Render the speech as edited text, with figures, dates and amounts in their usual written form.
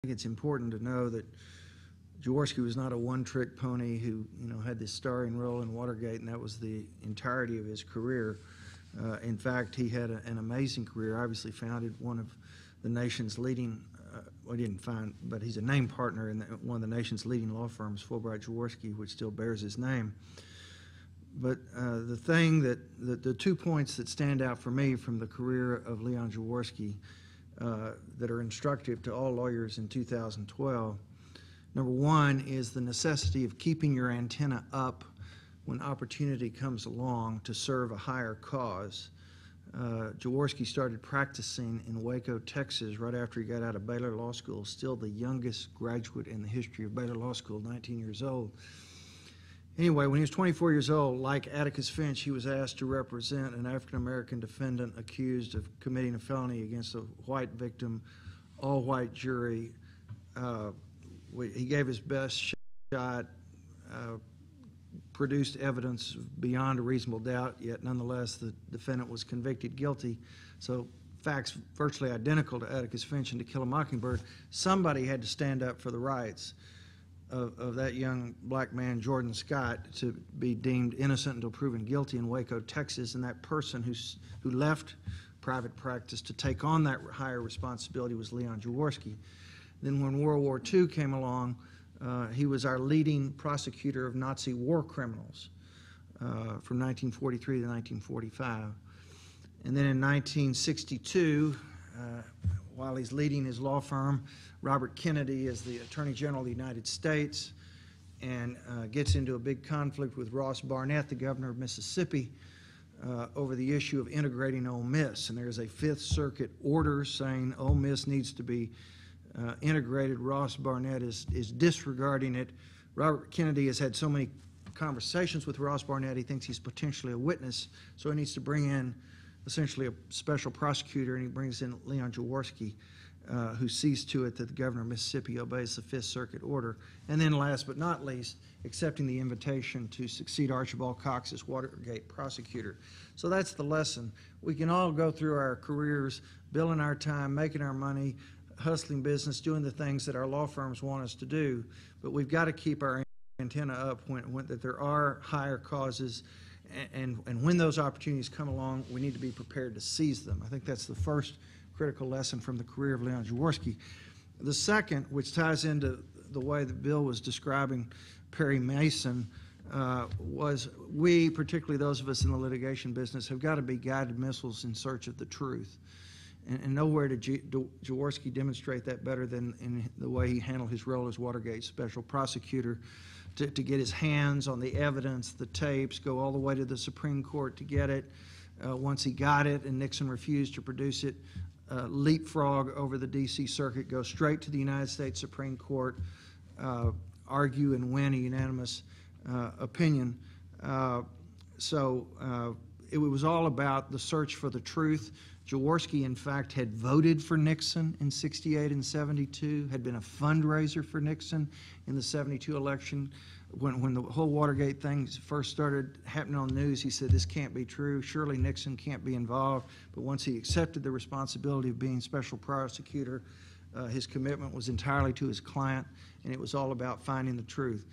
it's important to know that Jaworski was not a one-trick pony who, had this starring role in Watergate, and that was the entirety of his career. In fact, he had an amazing career. Obviously, founded one of the nation's leading. Well, he didn't find, but he's a named partner in one of the nation's leading law firms, Fulbright Jaworski, which still bears his name. But the 2 points that stand out for me from the career of Leon Jaworski that are instructive to all lawyers in 2012. Number one is the necessity of keeping your antenna up when opportunity comes along to serve a higher cause. Jaworski started practicing in Waco, Texas, right after he got out of Baylor Law School, still the youngest graduate in the history of Baylor Law School, 19 years old. Anyway, when he was 24 years old, like Atticus Finch, he was asked to represent an African-American defendant accused of committing a felony against a white victim, all-white jury. He gave his best shot, produced evidence beyond a reasonable doubt, yet nonetheless the defendant was convicted guilty. So facts virtually identical to Atticus Finch and To Kill a Mockingbird. Somebody had to stand up for the rights of that young black man, Jordan Scott, to be deemed innocent until proven guilty in Waco, Texas, and that person who left private practice to take on that higher responsibility was Leon Jaworski. Then when World War II came along, he was our leading prosecutor of Nazi war criminals from 1943 to 1945. And then in 1962, while he's leading his law firm, Robert Kennedy is the Attorney General of the United States and gets into a big conflict with Ross Barnett, the governor of Mississippi, over the issue of integrating Ole Miss. And there's a Fifth Circuit order saying Ole Miss needs to be integrated. Ross Barnett is disregarding it. Robert Kennedy has had so many conversations with Ross Barnett, he thinks he's potentially a witness, so he needs to bring in essentially a special prosecutor, and he brings in Leon Jaworski, who sees to it that the governor of Mississippi obeys the Fifth Circuit order. And then last but not least, accepting the invitation to succeed Archibald Cox as Watergate prosecutor. So that's the lesson. We can all go through our careers, billing our time, making our money, hustling business, doing the things that our law firms want us to do, but we've got to keep our antenna up when that there are higher causes, and when those opportunities come along, we need to be prepared to seize them. I think that's the first critical lesson from the career of Leon Jaworski. The second, which ties into the way that Bill was describing Perry Mason, was we, particularly those of us in the litigation business, have got to be guided missiles in search of the truth. And nowhere did Jaworski demonstrate that better than in the way he handled his role as Watergate special prosecutor, to get his hands on the evidence, the tapes, go all the way to the Supreme Court to get it. Once he got it and Nixon refused to produce it, leapfrog over the D.C. Circuit, go straight to the United States Supreme Court, argue and win a unanimous opinion. It was all about the search for the truth. Jaworski, in fact, had voted for Nixon in '68 and '72, had been a fundraiser for Nixon in the '72 election. When the whole Watergate thing first started happening on the news, he said, this can't be true. Surely Nixon can't be involved. But once he accepted the responsibility of being special prosecutor, his commitment was entirely to his client, and it was all about finding the truth.